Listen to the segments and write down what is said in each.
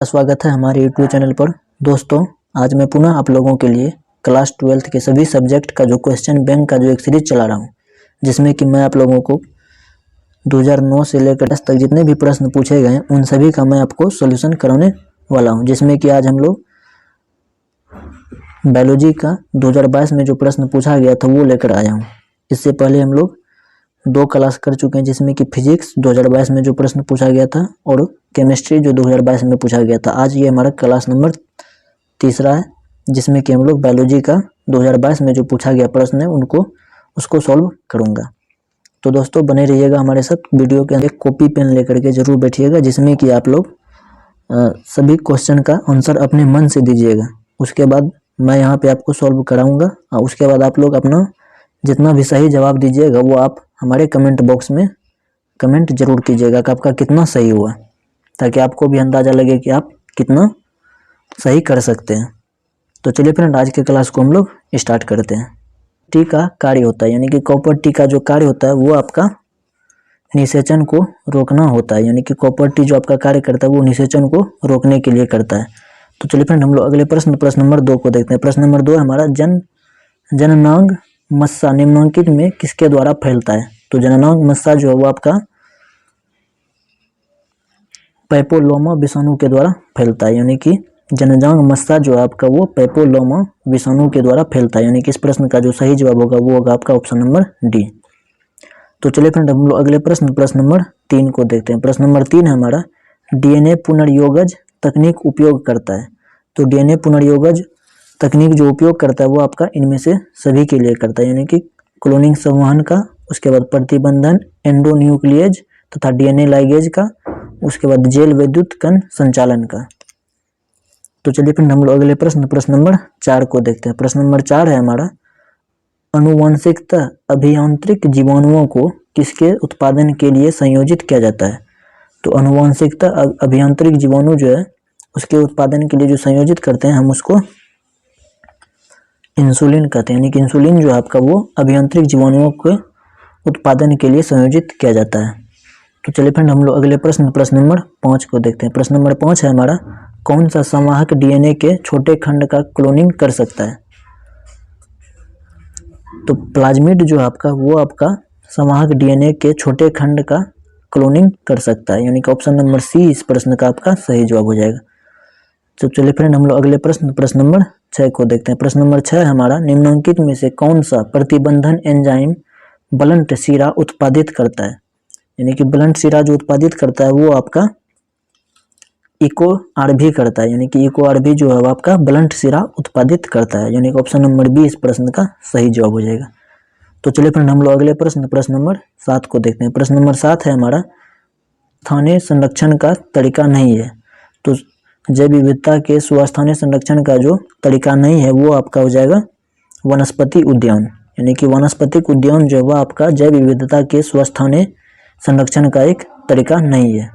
स्वागत है हमारे YouTube चैनल पर। दोस्तों, आज मैं पुनः आप लोगों के लिए क्लास 12th के सभी सब्जेक्ट का जो क्वेश्चन बैंक का जो एक सीरीज चला रहा हूं, जिसमें कि मैं आप लोगों को 2009 से लेकर 10 तक जितने भी प्रश्न पूछे गए हैं उन सभी का मैं आपको सॉल्यूशन कराने वाला हूं। जिसमें कि आज हम लोग बायोलॉजी का 2022 में जो प्रश्न पूछा गया था वो लेकर आया हूँ। इससे पहले हम लोग 2 क्लास कर चुके हैं, जिसमें कि फिजिक्स 2022 में जो प्रश्न पूछा गया था और केमिस्ट्री जो 2022 में पूछा गया था। आज ये हमारा क्लास नंबर 3 है, जिसमें कि हम लोग बायोलॉजी का 2022 में जो पूछा गया प्रश्न है उसको सॉल्व करूंगा। तो दोस्तों बने रहिएगा हमारे साथ। वीडियो के अंदर एक कॉपी पेन लेकर के जरूर बैठिएगा, जिसमें कि आप लोग सभी क्वेश्चन का आंसर अपने मन से दीजिएगा। उसके बाद मैं यहाँ पे आपको सॉल्व कराऊंगा। उसके बाद आप लोग अपना जितना भी सही जवाब दीजिएगा वो आप हमारे कमेंट बॉक्स में कमेंट जरूर कीजिएगा कि आपका कितना सही हुआ, ताकि आपको भी अंदाज़ा लगे कि आप कितना सही कर सकते हैं। तो चलिए फ्रेंड, आज के क्लास को हम लोग स्टार्ट करते हैं। टी का कार्य होता है, यानी कि कॉपर टी का जो कार्य होता है वो आपका निषेचन को रोकना होता है। यानी कि कॉपर टी जो आपका कार्य करता है वो निषेचन को रोकने के लिए करता है। तो चलिए फ्रेंड, हम लोग अगले प्रश्न नंबर 2 को देखते हैं। प्रश्न नंबर 2 हमारा जननांग मस्सा निम्नलिखित में किसके द्वारा फैलता है। तो जननांग मस्सा जो है वो आपका पैपोलोमा विषाणु के द्वारा फैलता है। यानी कि जननांग मस्सा जो है आपका वो पैपोलोमा विषाणु के द्वारा फैलता है। यानी कि इस प्रश्न का जो सही जवाब होगा वो होगा आपका ऑप्शन नंबर डी। तो चलिए फ्रेंड, हम लोग अगले प्रश्न नंबर 3 को देखते हैं। प्रश्न नंबर 3 है हमारा डीएनए पुनर्योगज तकनीक उपयोग करता है। तो डीएनए पुनर्योगज तकनीक जो उपयोग करता है वो आपका इनमें से सभी के लिए करता है। यानी कि क्लोनिंग संवहन का, उसके बाद प्रतिबंधन एंडोन्यूक्लियेज तथा डीएनए लाइगेज का, उसके बाद जेल विद्युत कण संचालन का। तो चलिए फिर हम लोग अगले प्रश्न नंबर 4 को देखते हैं। प्रश्न नंबर 4 है हमारा अनुवांशिकता अभियांत्रिक जीवाणुओं को किसके उत्पादन के लिए संयोजित किया जाता है। तो अनुवांशिकता अभियांत्रिक जीवाणु जो है उसके उत्पादन के लिए जो संयोजित करते हैं हम उसको इंसुलिन कहते हैं। यानी कि इंसुलिन जो है आपका वो अभियांत्रिक जीवाणुओं के उत्पादन के लिए संयोजित किया जाता है। तो चलिए फ्रेंड, हम लोग अगले प्रश्न नंबर 5 को देखते हैं। प्रश्न नंबर 5 है हमारा कौन सा संवाहक डीएनए के छोटे खंड का क्लोनिंग कर सकता है। तो प्लाज्मिड जो है आपका वो आपका संवाहक डीएनए के छोटे खंड का क्लोनिंग कर सकता है। यानी कि ऑप्शन नंबर सी इस प्रश्न का आपका सही जवाब हो जाएगा। तो चलिए फ्रेंड, हम लोग अगले प्रश्न नंबर 6 को देखते हैं। प्रश्न नंबर 6 हमारा निम्नलिखित में से कौन सा प्रतिबंधन एंजाइम ब्लंट सीरा उत्पादित करता है। यानी कि ब्लंट सीरा जो उत्पादित करता है वो आपका इको आरबी करता है। यानी कि इको आरबी जो है वो आपका ब्लंट सीरा उत्पादित करता है। यानी कि ऑप्शन नंबर बी इस प्रश्न का सही जवाब हो जाएगा। तो चलिए फ्रेंड, हम लोग अगले प्रश्न नंबर 7 को देखते हैं। प्रश्न नंबर 7 है हमारा स्थानीय संरक्षण का तरीका नहीं है। तो जैव विविधता के स्वस्थानीय संरक्षण का जो तरीका नहीं है वो आपका हो जाएगा वनस्पति उद्यान। यानी कि वनस्पतिक उद्यान जो है वह आपका जैव विविधता के स्वस्थानीय संरक्षण का एक तरीका नहीं है।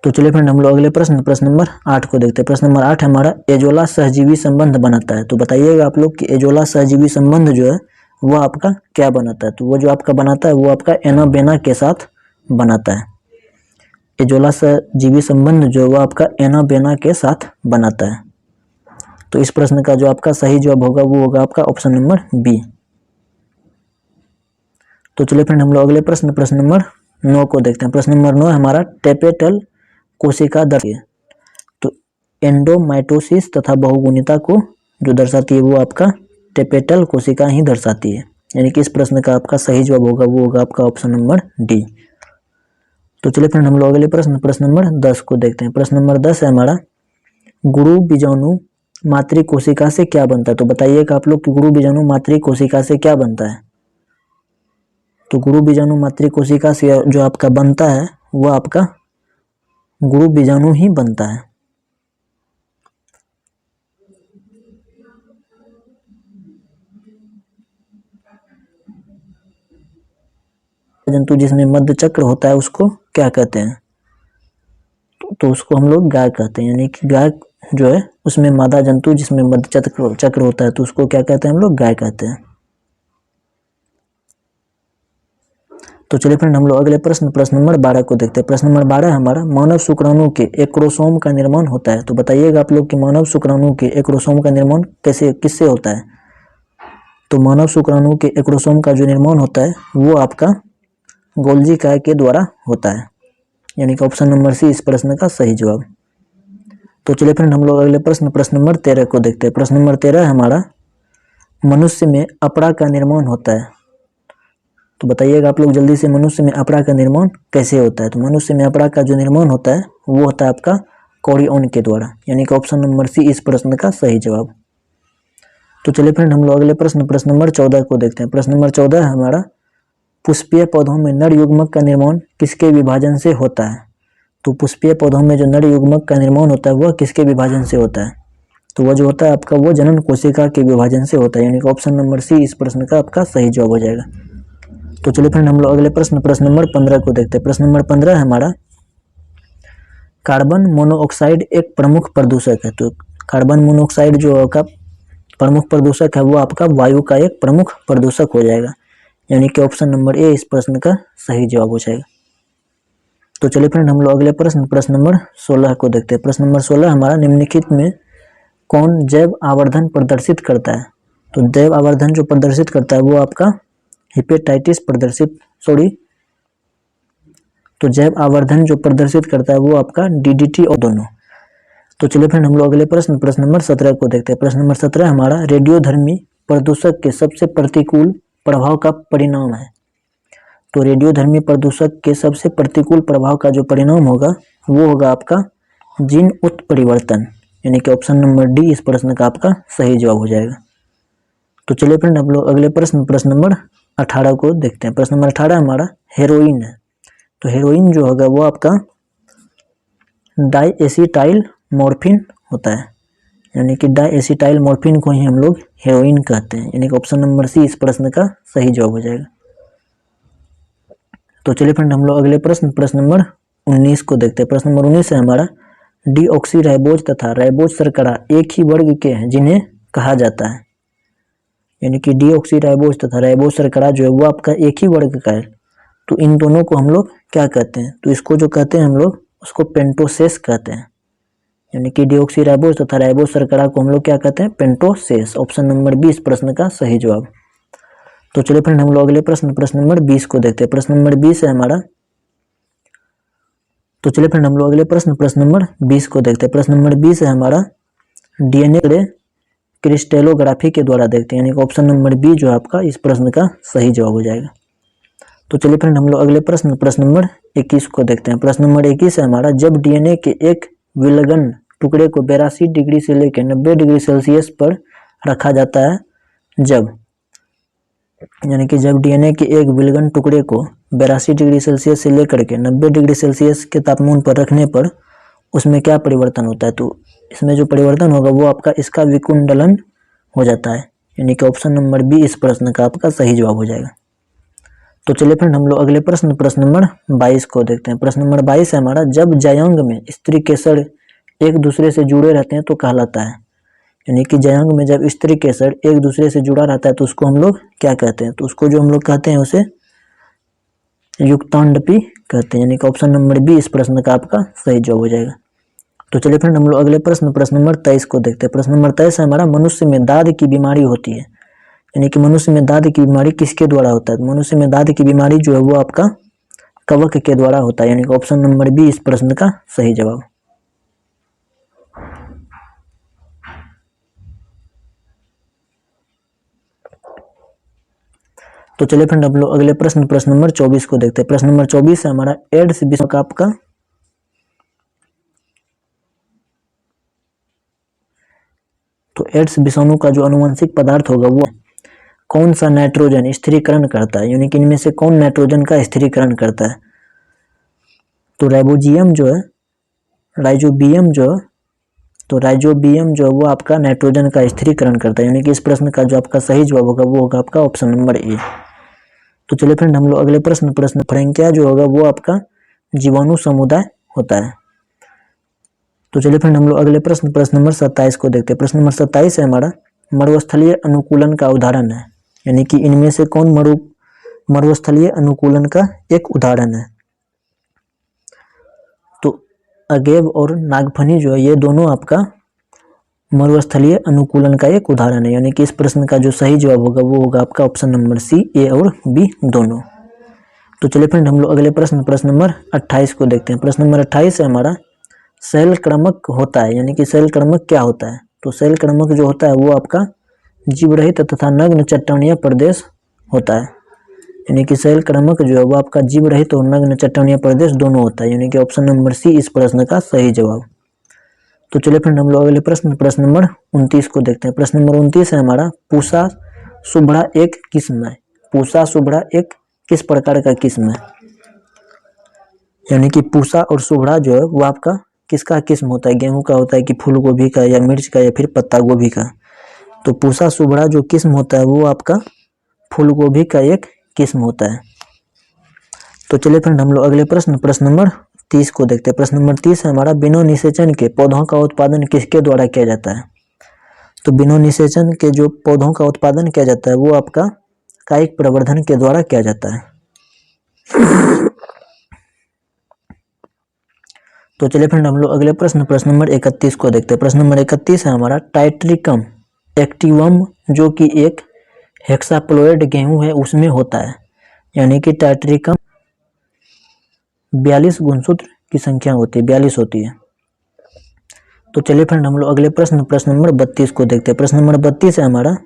तो चलिए फ्रेंड, हम लोग अगले प्रश्न नंबर 8 को देखते हैं। प्रश्न नंबर 8 हमारा एजोला सहजीवी संबंध बनाता है। तो बताइएगा आप लोग कि एजोला सहजीवी संबंध जो है वह आपका क्या बनाता है। तो वो जो आपका बनाता है वो आपका एनाबेना के साथ बनाता है। एजोला सहजीवी संबंध जो है वह आपका एनाबेना के साथ बनाता है। तो इस प्रश्न का जो आपका सही जवाब होगा वो होगा आपका ऑप्शन नंबर बी। तो चलिए फ्रेंड, हम लोग अगले प्रश्न नंबर 9 को देखते हैं। प्रश्न नंबर 9 हमारा टेपेटल कोशिका दर्शाती है। तो एंडोमाइटोसिस तथा बहुगुणिता को जो दर्शाती है वो आपका टेपेटल कोशिका ही दर्शाती है। यानी कि इस प्रश्न का आपका सही जवाब होगा वो होगा आपका ऑप्शन नंबर डी। तो चलिए फ्रेंड, हम लोग अगले प्रश्न नंबर 10 को देखते हैं। प्रश्न नंबर 10 है हमारा गुरु बीजाणु मातृ कोशिका से क्या बनता है। तो बताइएगा आप लोग कि गुरु बीजाणु मातृ कोशिका से क्या बनता है। तो गुरु बीजाणु मातृ कोशिका से जो आपका बनता है वो आपका गुरु बीजाणु ही बनता है। जंतु जिसमें मध्य चक्र होता है उसको क्या कहते हैं। तो उसको हम लोग गाय कहते हैं। यानी कि गाय जो है उसमें मादा जंतु जिसमें मध्य चक्र होता है तो उसको क्या कहते हैं हम लोग गाय कहते हैं। तो चलिए फ्रेंड हम लोग अगले प्रश्न नंबर 12 को देखते हैं। प्रश्न नंबर 12 हमारा, मानव शुक्राणु के एक क्रोमोसोम का निर्माण होता है। तो बताइएगा आप लोग कि मानव शुक्राणु के एक क्रोमोसोम का निर्माण किससे होता है। तो मानव शुक्राणु के एक क्रोमोसोम का जो निर्माण होता है वो आपका गोल्जी काय के द्वारा होता है, यानी कि ऑप्शन नंबर सी इस प्रश्न का सही जवाब। तो चलिए फ्रेंड हम लोग अगले प्रश्न नंबर 13 को देखते हैं। प्रश्न नंबर 13 हमारा, मनुष्य में अपरा का निर्माण होता है। तो बताइएगा आप लोग जल्दी से, मनुष्य में अपरा का निर्माण कैसे होता है। तो मनुष्य में अपरा का जो निर्माण होता है वो होता है आपका कोरियन के द्वारा, यानी कि ऑप्शन नंबर सी इस प्रश्न का सही जवाब। तो चलिए फ्रेंड हम लोग अगले प्रश्न नंबर 14 को देखते हैं। प्रश्न नंबर 14 हमारा, पुष्पीय पौधों में नर युग्मक का निर्माण किसके विभाजन से होता है। तो पुष्पीय पौधों में जो नर युग्मक का निर्माण होता है वह किसके विभाजन से होता है। तो वह जो होता है आपका वो जनन कोशिका के विभाजन से होता है, यानी कि ऑप्शन नंबर सी इस प्रश्न का आपका सही जवाब हो जाएगा। तो चलिए फ्रेंड हम लोग अगले प्रश्न नंबर 15 को देखते हैं। प्रश्न नंबर 15 हमारा, कार्बन मोनोऑक्साइड एक प्रमुख प्रदूषक है। तो कार्बन मोनोऑक्साइड जो आपका प्रमुख प्रदूषक है वो आपका वायु का एक प्रमुख प्रदूषक हो जाएगा, यानी कि ऑप्शन नंबर ए इस प्रश्न का सही जवाब हो जाएगा। तो चलिए फ्रेंड हम लोग अगले प्रश्न नंबर 16 को देखते हैं। प्रश्न नंबर 16 हमारा, निम्नलिखित में कौन जैव आवर्धन प्रदर्शित करता है। तो जैव आवर्धन जो प्रदर्शित करता है वो आपका हेपेटाइटिस तो जैव आवर्धन जो प्रदर्शित करता है वो आपका डीडीटी और दोनों। तो चलिए फ्रेंड हम लोग अगले प्रश्न नंबर 17 को देखते हैं। प्रश्न नंबर 17 हमारा, रेडियोधर्मी प्रदूषक के सबसे प्रतिकूल प्रभाव का परिणाम है। तो रेडियोधर्मी प्रदूषक के सबसे प्रतिकूल प्रभाव का जो परिणाम होगा वो होगा आपका जीन उत्परिवर्तन, यानी कि ऑप्शन नंबर डी इस प्रश्न का आपका सही जवाब हो जाएगा। तो चलिए फ्रेंड हम लोग अगले प्रश्न नंबर 18 को देखते हैं। प्रश्न नंबर 18 हमारा हेरोइन है। तो हेरोइन जो होगा वो आपका डाइएसिटाइल मॉर्फिन होता है, यानी कि डाइएसिटाइल मॉर्फिन को ही हम लोग हेरोइन कहते हैं, यानी कि ऑप्शन नंबर सी इस प्रश्न का सही जवाब हो जाएगा। तो चलिए फ्रेंड हम लोग अगले प्रश्न नंबर 19 को देखते हैं। प्रश्न नंबर 19 है हमारा, डीऑक्सीराइबोज तथा राइबोज शर्करा एक ही वर्ग के हैं जिन्हें कहा जाता है। यानी कि डीऑक्सीराइबोज तथा राइबोज शर्करा जो है वो आपका एक ही वर्ग का है। तो इन दोनों को हम लोग क्या कहते हैं। तो इसको जो कहते हैं हम लोग उसको पेंटोसेस कहते हैं, यानी कि डीऑक्सीराइबोज तथा राइबोज शर्करा को हम लोग क्या कहते हैं, पेंटोसेस। ऑप्शन नंबर 20 प्रश्न का सही जवाब। तो चलिए फ्रेंड हम लोग अगले प्रश्न नंबर 20 को देखते हैं। प्रश्न नंबर 20 है हमारा, तो चलिए फ्रेंड हम लोग अगले प्रश्न नंबर 20 को देखते हैं। प्रश्न नंबर 20 है हमारा, डीएनए क्रिस्टेलोग्राफी के द्वारा देखते हैं, यानी कि ऑप्शन नंबर बी जो आपका इस प्रश्न का सही जवाब हो जाएगा। तो चलिए फ्रेंड हम लोग अगले प्रश्न नंबर 21 को देखते हैं। प्रश्न नंबर 21 है हमारा, जब डीएनए के एक विलगन टुकड़े को 82 डिग्री से लेकर 90 डिग्री सेल्सियस पर रखा जाता है, यानी कि जब डीएनए के एक विलगन टुकड़े को 82 डिग्री सेल्सियस से लेकर के 90 डिग्री सेल्सियस के तापमान पर रखने पर उसमें क्या परिवर्तन होता है। तो इसमें जो परिवर्तन होगा वो आपका इसका विकुंडलन हो जाता है, यानी कि ऑप्शन नंबर बी इस प्रश्न का आपका सही जवाब हो जाएगा। तो चलिए फ्रेंड हम लोग अगले प्रश्न नंबर 22 को देखते हैं। प्रश्न नंबर 22 है हमारा, जब जयांग में स्त्री केसर एक दूसरे से जुड़े रहते हैं तो कहलाता है। यानी कि जयांग में जब स्त्री केसर एक दूसरे से जुड़ा रहता है तो उसको हम लोग क्या कहते हैं। तो उसको जो हम लोग कहते हैं उसे युक्तांडपी कहते हैं, यानी कि ऑप्शन नंबर बी इस प्रश्न का आपका सही जवाब हो जाएगा। तो चलिए फ्रेंड हम लोग अगले प्रश्न नंबर 23 को देखते हैं। प्रश्न नंबर 23 है हमारा, मनुष्य में दाद की बीमारी होती है। यानी कि मनुष्य में दाद की बीमारी किसके द्वारा होता है। मनुष्य में दाद की बीमारी जो है वो आपका कवक के द्वारा होता है, यानी कि ऑप्शन नंबर बी इस प्रश्न का सही जवाब। तो चलिए फ्रेंड हम लोग अगले प्रश्न नंबर 24 को देखते हैं। प्रश्न नंबर 24 है हमारा, एड्स विषाणु का आपका तो एड्स विषाणु का जो आनुवंशिक पदार्थ होगा वो कौन सा नाइट्रोजन स्थिरीकरण करता है, यानी कि इनमें से कौन नाइट्रोजन का स्थिरीकरण करता है। तो राइजोबियम जो है वो आपका नाइट्रोजन का स्थिरीकरण करता है, यानी कि इस प्रश्न का जो आपका सही जवाब होगा वो होगा आपका ऑप्शन नंबर ए। तो चलिए फ्रेंड हम लोग अगले प्रश्न फ्रैंकिया जो होगा वो आपका जीवाणु समुदाय होता है। तो चलिए फ्रेंड हम लोग अगले प्रश्न नंबर 27 को देखते हैं। प्रश्न नंबर 27 है हमारा, मरुस्थलीय अनुकूलन का उदाहरण है, यानी कि इनमें से कौन मरुस्थलीय अनुकूलन का एक उदाहरण है। तो अगेव और नागफनी जो है ये दोनों आपका मरुस्थलीय अनुकूलन का एक उदाहरण है, यानी कि इस प्रश्न का जो सही जवाब होगा वो होगा आपका ऑप्शन नंबर सी, ए और बी दोनों। तो चलिए फ्रेंड हम लोग अगले प्रश्न नंबर 28 को देखते हैं। प्रश्न नंबर 28 है हमारा, शैल क्रमक होता है, यानी कि शैल क्रमक क्या होता है। तो शैल क्रमक जो होता है वो आपका जीव रहित तथा नग्न चट्टानीय प्रदेश होता है, यानी कि शैल क्रमक जो है वो आपका जीव रहित और नग्न चट्टानीय प्रदेश दोनों होता है, यानी कि ऑप्शन नंबर सी इस प्रश्न का सही जवाब। तो चलिए फ्रेंड हम लोग अगले प्रश्न नंबर 29 को देखते हैं। प्रश्न नंबर 29 है हमारा, पूसा सुभड़ा एक किस्म है। पूसा सुभड़ा एक किस प्रकार का किस्म है, यानी कि पूसा और सुभड़ा जो है वो आपका किसका किस्म होता है, गेहूं का होता है कि फूल गोभी का या मिर्च का या फिर पत्ता गोभी का। तो पूसा सुभड़ा जो किस्म होता है वो आपका फूल गोभी का एक किस्म होता है। तो चलिए फ्रेंड हम लोग अगले प्रश्न नंबर 30 को देखते हैं। प्रश्न नंबर 30 है हमारा, बिना निषेचन के पौधों का उत्पादन किसके द्वारा किया जाता है। तो बिना निषेचन के जो पौधों का उत्पादन किया जाता है वो आपका कायिक प्रवर्धन के द्वारा किया जाता है। तो चलिए फ्रेंड हम लोग अगले प्रश्न नंबर 31 को देखते हैं। प्रश्न नंबर 31 है हमारा, टाइट्रिकम एक्टिवम जो कि एक हेक्साप्लोइड गेहूं है उसमें होता है, यानी कि टाइट्रिकम 42 गुणसूत्र की संख्या होती है, 42 होती है। तो चलिए फ्रेंड हम लोग अगले प्रश्न नंबर 32 को देखते हैं। प्रश्न नंबर 32 है हमारा,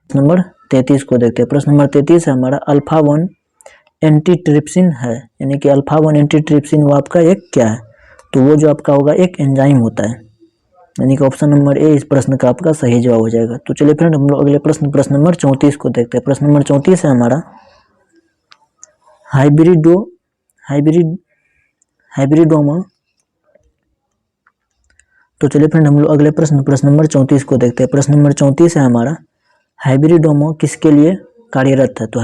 नंबर 33 को देखते हैं। प्रश्न नंबर 33 है हमारा, अल्फा 1 एंटीट्रिप्सिन है, यानी कि अल्फा 1 एंटीट्रिप्सिन वो आपका एक क्या है। तो वो जो आपका होगा एक एंजाइम होता है, यानी कि ऑप्शन नंबर ए इस प्रश्न का आपका सही जवाब हो जाएगा। तो चलिए फ्रेंड हम लोग अगले प्रश्न नंबर 34 को देखते हैं। प्रश्न नंबर 34 है हमारा, हाइब्रिडोमा। तो चलिए फ्रेंड हम लोग अगले प्रश्न नंबर 34 को देखते हैं। प्रश्न नंबर 34 है हमारा, हाइब्रिडोमा किसके लिए कार्यरत है। तो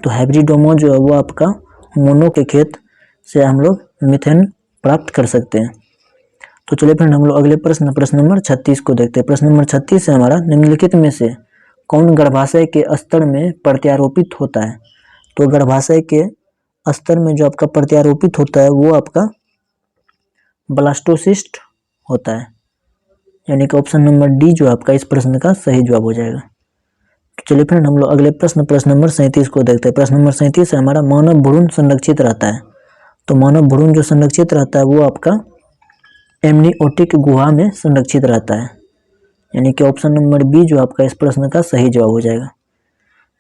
हाइब्रिडोमा जो है वो आपका मोनो के खेत से हम लोग मीथेन प्राप्त कर सकते हैं। तो चलिए फ्रेंड हम लोग अगले प्रश्न नंबर 36 को देखते हैं। प्रश्न नंबर 36 है हमारा, निम्नलिखित में से कौन गर्भाशय के स्तर में प्रत्यारोपित होता है। तो गर्भाशय के स्तर में जो आपका प्रत्यारोपित होता है वो आपका ब्लास्टोसिस्ट होता है, यानी कि ऑप्शन नंबर डी जो आपका इस प्रश्न का सही जवाब हो जाएगा। तो चलिए फ्रेंड हम लोग अगले प्रश्न नंबर 37 को देखते हैं। प्रश्न नंबर 37 है हमारा, मानव भ्रूण संरक्षित रहता है। तो मानव भ्रूण जो संरक्षित रहता है वो आपका एमनियोटिक गुहा में संरक्षित रहता है, यानी कि ऑप्शन नंबर बी जो आपका इस प्रश्न का सही जवाब हो जाएगा।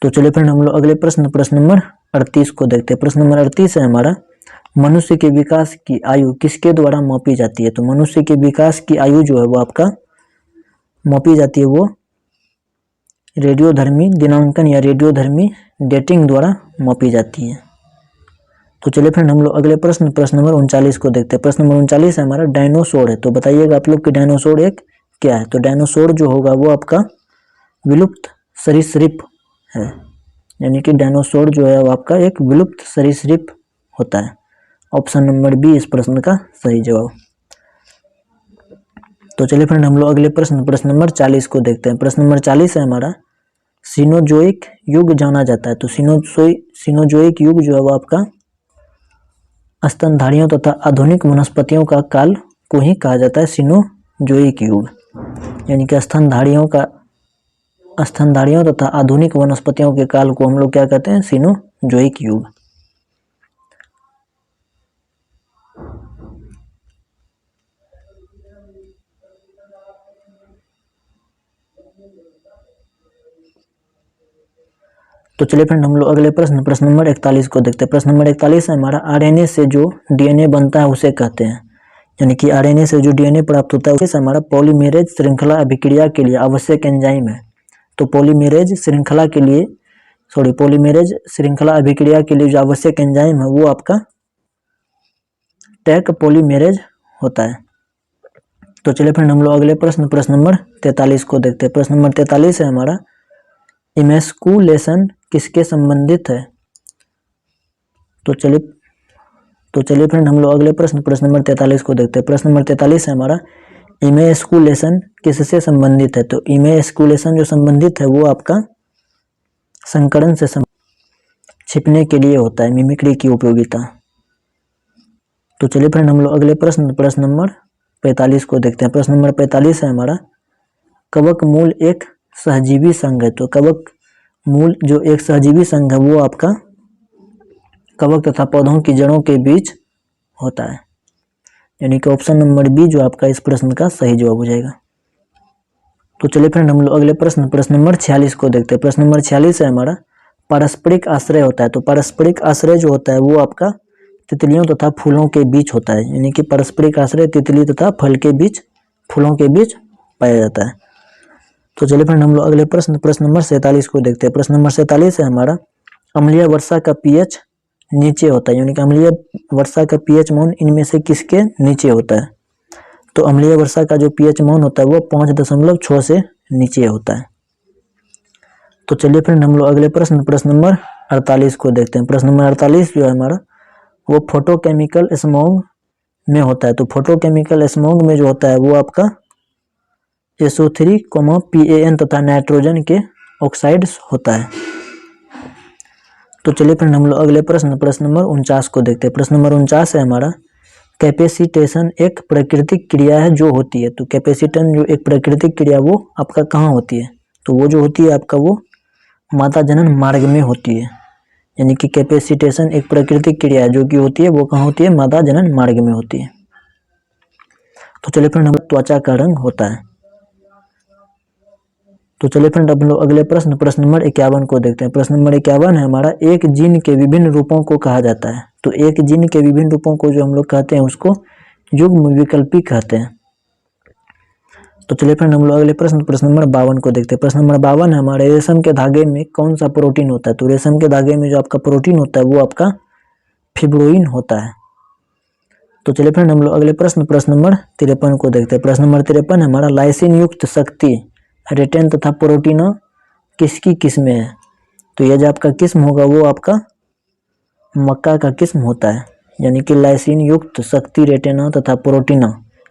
तो चलिए फ्रेंड हम लोग अगले प्रश्न नंबर 38 को देखते हैं। प्रश्न नंबर 38 है हमारा, मनुष्य के विकास की आयु किसके द्वारा मापी जाती है। तो मनुष्य के विकास की आयु जो है वो आपका मापी जाती है वो रेडियोधर्मी दिनांकन या रेडियोधर्मी डेटिंग द्वारा मापी जाती है। तो चलिए फ्रेंड हम लोग अगले प्रश्न नंबर 39 को देखते हैं। प्रश्न नंबर 39 है हमारा, डायनासोर है। तो बताइएगा आप लोग कि डायनासोर एक क्या है। तो डायनासोर जो होगा वो आपका विलुप्त सरीसृप है, यानी कि डायनासोर जो है वो आपका एक विलुप्त सरीसृप होता है। ऑप्शन नंबर बी इस प्रश्न का सही जवाब। तो चलिए फ्रेंड हम लोग अगले प्रश्न नंबर 40 को देखते हैं। प्रश्न नंबर 40 है हमारा, सीनोजोइक युग जाना जाता है। तो सीनोजोइक युग जो है वो आपका स्तनधारियों तथा आधुनिक वनस्पतियों का काल को ही कहा जाता है सीनोजोइक युग, यानी कि स्तनधारियों तथा आधुनिक वनस्पतियों के काल को हम लोग क्या कहते हैं, सीनोजोइक युग। तो चलिए फ्रेंड हम लोग अगले प्रश्न नंबर 41 को देखते हैं। प्रश्न नंबर 41 है हमारा, आरएनए से जो डीएनए बनता है उसे कहते हैं, यानी कि आरएनए से जो डीएनए प्राप्त होता है उसे हमारा पॉलीमेरेज श्रृंखला अभिक्रिया के लिए आवश्यक एंजाइम है। तो पॉलीमेरेज श्रृंखला अभिक्रिया के लिए जो आवश्यक एंजाइम है वो आपका टैक पॉलीमेरेज होता है। तो चलिए फ्रेंड हम लोग अगले प्रश्न नंबर 43 को देखते हैं। प्रश्न नंबर 43 है हमारा, इमैस्कुलेशन किसके संबंधित है? तो चलिए फ्रेंड हम लोग अगले प्रश्न नंबर 43 को देखते हैं। प्रश्न नंबर 43 है हमारा, इमैस्कुलेशन किससे संबंधित है? तो इमैस्कुलेशन जो संबंधित है वो आपका संकरण से छिपने के लिए होता है, मिमिक्री की उपयोगिता। तो चलिए फ्रेंड हम लोग अगले प्रश्न नंबर 45 को देखते हैं। प्रश्न नंबर 45 है हमारा, कवक मूल एक सहजीवी संघ है। तो कवक मूल जो एक सहजीवी संघ है वो आपका कवक तथा पौधों की जड़ों के बीच होता है, यानी कि ऑप्शन नंबर बी जो आपका इस प्रश्न का सही जवाब हो जाएगा। तो चलिए फ्रेंड हम लोग अगले प्रश्न नंबर 46 को देखते हैं। प्रश्न नंबर 46 है हमारा, पारस्परिक आश्रय होता है। तो पारस्परिक आश्रय जो होता है वो आपका तितलियों तथा फूलों के बीच होता है, यानी कि पारस्परिक आश्रय तितली तथा फल के बीच, फूलों के बीच पाया जाता है। तो चलिए फ्रेंड हम लोग अगले प्रश्न नंबर 47 को देखते हैं। प्रश्न नंबर 47 है हमारा, अम्लीय वर्षा का पीएच नीचे होता है, यानी कि अम्लीय वर्षा का पीएच मान इनमें से किसके नीचे होता है? तो अम्लीय वर्षा का जो पीएच मान होता है वो 5.6 से नीचे होता है। तो चलिए फ्रेंड हम लोग अगले प्रश्न नंबर 48 को देखते हैं। प्रश्न नंबर 48 जो है हमारा वो फोटोकेमिकल स्मॉग में होता है। तो फोटोकेमिकल स्मॉग में जो होता है वो आपका SO3, PAN तथा नाइट्रोजन के ऑक्साइड्स होता है। तो चलिए फ्रेंड हम लोग अगले प्रश्न नंबर 49 को देखते हैं। प्रश्न नंबर 49 है हमारा, कैपेसिटेशन एक प्राकृतिक क्रिया है जो होती है। तो कैपेसिटन जो एक प्राकृतिक क्रिया वो आपका कहाँ होती है? तो वो जो होती है आपका वो मादा जनन मार्ग में होती है, यानी कि कैपेसिटेशन एक प्राकृतिक क्रिया है जो कि होती है वो कहाँ होती है? मादा जनन मार्ग में होती है। तो चलिए फ्रेंड हम त्वचा का रंग होता है। तो चलिए फ्रेंड अब हम लोग अगले प्रश्न नंबर 51 को देखते हैं। प्रश्न नंबर 51 है हमारा, एक जीन के विभिन्न रूपों को कहा जाता है। तो एक जीन के विभिन्न रूपों को जो हम लोग कहते हैं उसको युग्म विकल्पी कहते हैं। तो चलिए फ्रेंड हम लोग अगले प्रश्न नंबर 52 को देखते हैं। प्रश्न नंबर 52 है हमारे, रेशम के धागे में कौन सा प्रोटीन होता है? तो रेशम के धागे में जो आपका प्रोटीन होता है वो आपका फिब्रोइन होता है। तो चलिए फ्रेंड हम लोग अगले प्रश्न नंबर 53 को देखते हैं। प्रश्न नंबर 53 हमारा, लाइसिन युक्त शक्ति रेटेन तथा प्रोटीन किसकी किस्में है? तो यह जो आपका किस्म होगा वो आपका मक्का का किस्म होता है, यानी कि लाइसिन युक्त शक्ति रेटेना तथा प्रोटीना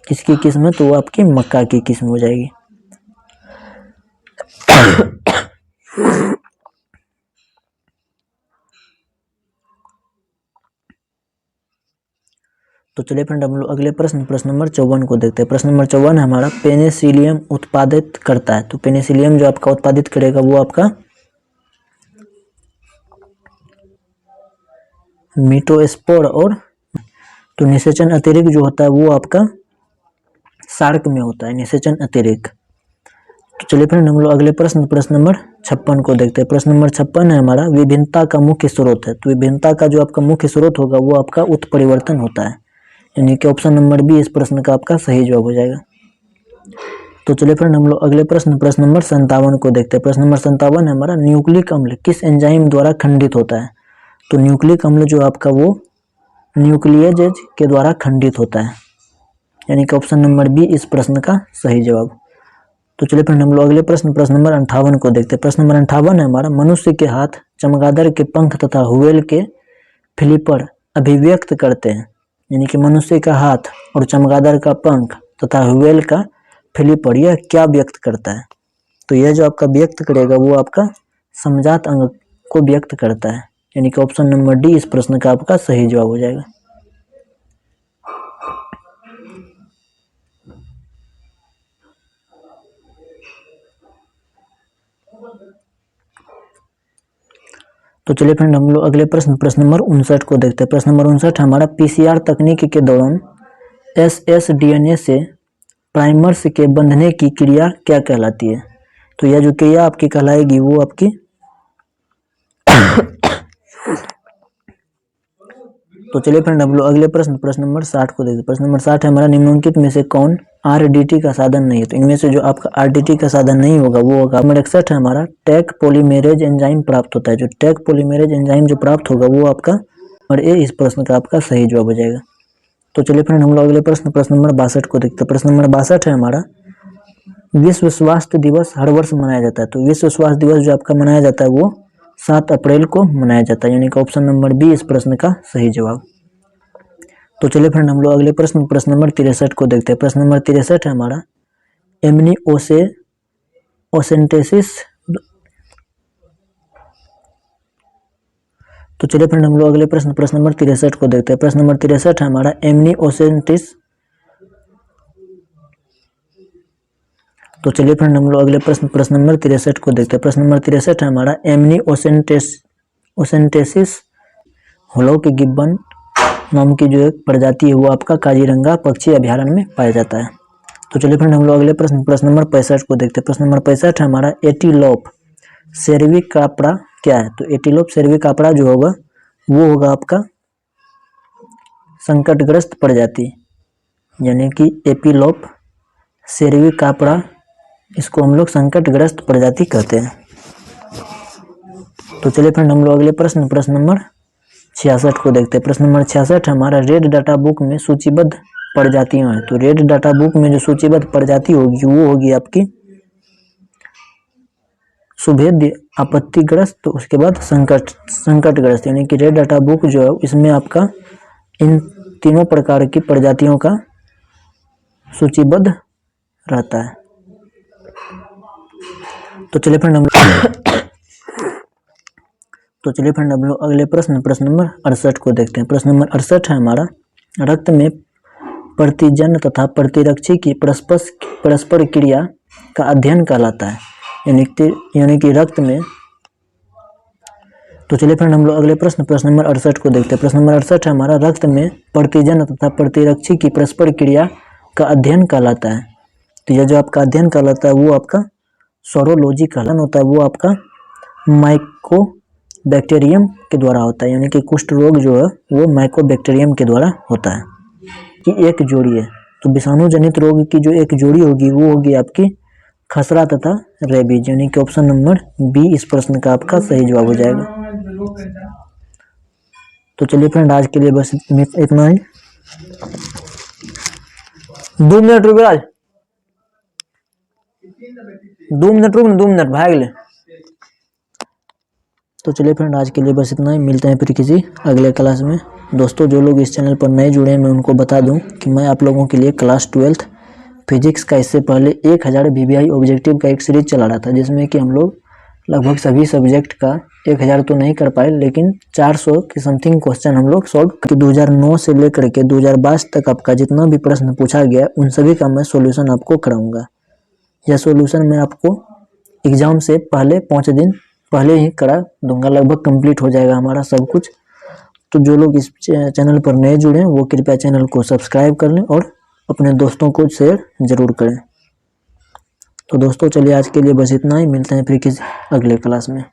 किसकी किस्म है? तो वो आपकी मक्का की किस्म हो जाएगी। तो चलिए फ्रेंड हम लोग अगले प्रश्न नंबर 54 को देखते हैं। प्रश्न नंबर 54 है हमारा, पेनिसिलियम उत्पादित करता है। तो पेनिसिलियम जो आपका उत्पादित करेगा वो आपका मीटोस्पोर और तो निषेचन अतिरिक्त जो होता है वो आपका शार्क में होता है, निषेचन अतिरिक्त। तो चलिए फ्रेंड हम लोग अगले प्रश्न नंबर 56 को देखते हैं। प्रश्न नंबर 56 है हमारा, विभिन्नता का मुख्य स्रोत है। तो विभिन्नता का जो आपका मुख्य स्रोत होगा वो आपका उत्परिवर्तन होता है, यानी कि ऑप्शन नंबर बी इस प्रश्न का आपका सही जवाब हो जाएगा। तो चलिए फ्रेंड हम लोग अगले प्रश्न नंबर 57 को देखते हैं। प्रश्न नंबर 57 है हमारा, न्यूक्लिक अम्ल किस एंजाइम द्वारा खंडित होता है? तो न्यूक्लिक अम्ल जो आपका वो न्यूक्लियेज के द्वारा खंडित होता है, यानी कि ऑप्शन नंबर बी इस प्रश्न का सही जवाब। तो चलिए फ्रेंड हम लोग अगले प्रश्न नंबर 58 को देखते हैं। प्रश्न नंबर 58 है हमारा, मनुष्य के हाथ चमगादड़ के पंख तथा हुएल के फ्लिपर अभिव्यक्त करते हैं, यानी कि मनुष्य का हाथ और चमगादड़ का पंख तथा हुएल का फ्लिपर यह क्या व्यक्त करता है? तो यह जो आपका व्यक्त करेगा वो आपका समजात अंग को व्यक्त करता है, यानी कि ऑप्शन नंबर डी इस प्रश्न का आपका सही जवाब हो जाएगा। तो चलिए फ्रेंड हम लोग अगले प्रश्न नंबर 59 को देखते हैं। प्रश्न नंबर 59 हमारा, PCR तकनीक के दौरान SSDNA से प्राइमर्स के बंधने की क्रिया क्या कहलाती है? तो यह जो क्रिया आपकी कहलाएगी वो आपकी तो चलिए फ्रेंड हम लोग अगले प्रश्न नंबर 60 को देखते हैं। प्रश्न नंबर 60 है हमारा, निम्नलिखित में से कौन RDT का साधन नहीं है? तो इनमें से जो आपका RDT का साधन नहीं होगा वो होगा। नंबर 61 है हमारा, टैक पॉलीमेरेज एंजाइम प्राप्त होता है। जो टैक पॉलीमेरेज एंजाइम जो प्राप्त होगा वो आपका और ए इस प्रश्न का आपका सही जवाब हो जाएगा। तो चलिए फ्रेंड हम लोग अगले प्रश्न नंबर 62 को देखते हैं। प्रश्न नंबर 62 है हमारा, विश्व स्वास्थ्य दिवस हर वर्ष मनाया जाता है, तो विश्व स्वास्थ्य दिवस जो आपका मनाया जाता है वो 7 अप्रैल को मनाया जाता है, यानी कि ऑप्शन नंबर बी इस प्रश्न का सही जवाब। तो चलिए फ्रेंड हम लोग अगले प्रश्न नंबर 63 को देखते हैं। प्रश्न नंबर 63 है हमारा एमनिओसेंटेसिस। तो चलिए फ्रेंड हम लोग अगले प्रश्न नंबर 63 को देखते हैं। प्रश्न नंबर 63 है हमारा एमनिओसेंटिस। तो चलिए फ्रेंड हम लोग अगले प्रश्न नंबर 63 को देखते हैं। प्रश्न नंबर 63 है हमारा एमनिओसेंटेसिस होलोक गिब्बन नाम की जो एक प्रजाति है वो आपका काजीरंगा पक्षी अभ्यारण्य में पाया जाता है। तो चलिए फ्रेंड हम लोग अगले प्रश्न नंबर 65 को देखते हैं। प्रश्न नंबर 65 है हमारा एटिलोप सेर्विकाप्रा क्या है? तो एटिलोप सेर्विकाप्रा जो होगा वो होगा आपका संकटग्रस्त प्रजाति, यानी कि एपिलोप सेर्विकाप्रा, इसको हम लोग संकटग्रस्त प्रजाति कहते हैं। तो चलिए फ्रेंड हम लोग अगले प्रश्न नंबर 66 को देखते हैं। प्रश्न नंबर 66 हमारा रेड डाटा बुक में सूचीबद्ध प्रजातियां हैं। तो रेड डाटा बुक में जो सूचीबद्ध प्रजाति होगी वो होगी आपकी सुभेद्य, आपत्तिग्रस्त, तो उसके बाद संकटग्रस्त, यानी कि रेड डाटा बुक जो है इसमें आपका इन तीनों प्रकार की प्रजातियों का सूचीबद्ध रहता है। तो चलिए फ्रेंड हम लोग अगले प्रश्न नंबर 68 को देखते हैं। प्रश्न नंबर 68 है हमारा रक्त में प्रतिजन तथा प्रतिरक्षी की परस्पर क्रिया का अध्ययन कहलाता है, यानी कि रक्त में। तो चलिए फ्रेंड हम लोग अगले प्रश्न नंबर 68 को देखते हैं। प्रश्न नंबर 68 है हमारा रक्त में प्रतिजन तथा प्रतिरक्षी की परस्पर क्रिया का अध्ययन कहलाता है। तो यह जो आपका अध्ययन कहलाता है वो आपका सोरोलॉजी कहलाता होता है, वो आपका माइकोबैक्टीरियम के द्वारा होता है, यानी कि कुष्ठ रोग जो है वो माइकोबैक्टीरियम के द्वारा होता है कि एक जोड़ी है। तो विषाणु जनित रोग की जो एक जोड़ी होगी वो होगी आपकी खसरा तथा रेबीज, यानी कि ऑप्शन नंबर बी इस प्रश्न का आपका सही जवाब हो जाएगा। तो चलिए फ्रेंड आज के लिए बस इतना ही। 2 मिनट रुक राज, 2 मिनट रुक, 2 मिनट भाग ले। तो चलिए फ्रेंड आज के लिए बस इतना ही, मिलते हैं फिर किसी अगले क्लास में। दोस्तों जो लोग इस चैनल पर नए जुड़े हैं मैं उनको बता दूं कि मैं आप लोगों के लिए क्लास 12th फिजिक्स का इससे पहले 1000 VBI ऑब्जेक्टिव का एक सीरीज चला रहा था, जिसमें कि हम लोग लगभग सभी सब्जेक्ट का 1000 तो नहीं कर पाए, लेकिन 400 के समथिंग क्वेश्चन हम लोग सॉल्व करके 2009 से लेकर के 2022 तक आपका जितना भी प्रश्न पूछा गया उन सभी का मैं सॉल्यूशन आपको कराऊंगा। यह सॉल्यूशन मैं आपको एग्जाम से पहले 5 दिन पहले ही करा दूंगा, लगभग कंप्लीट हो जाएगा हमारा सब कुछ। तो जो लोग इस चैनल पर नए जुड़े हैं वो कृपया चैनल को सब्सक्राइब कर लें और अपने दोस्तों को शेयर जरूर करें। तो दोस्तों चलिए आज के लिए बस इतना ही, मिलते हैं फिर किसी अगले क्लास में।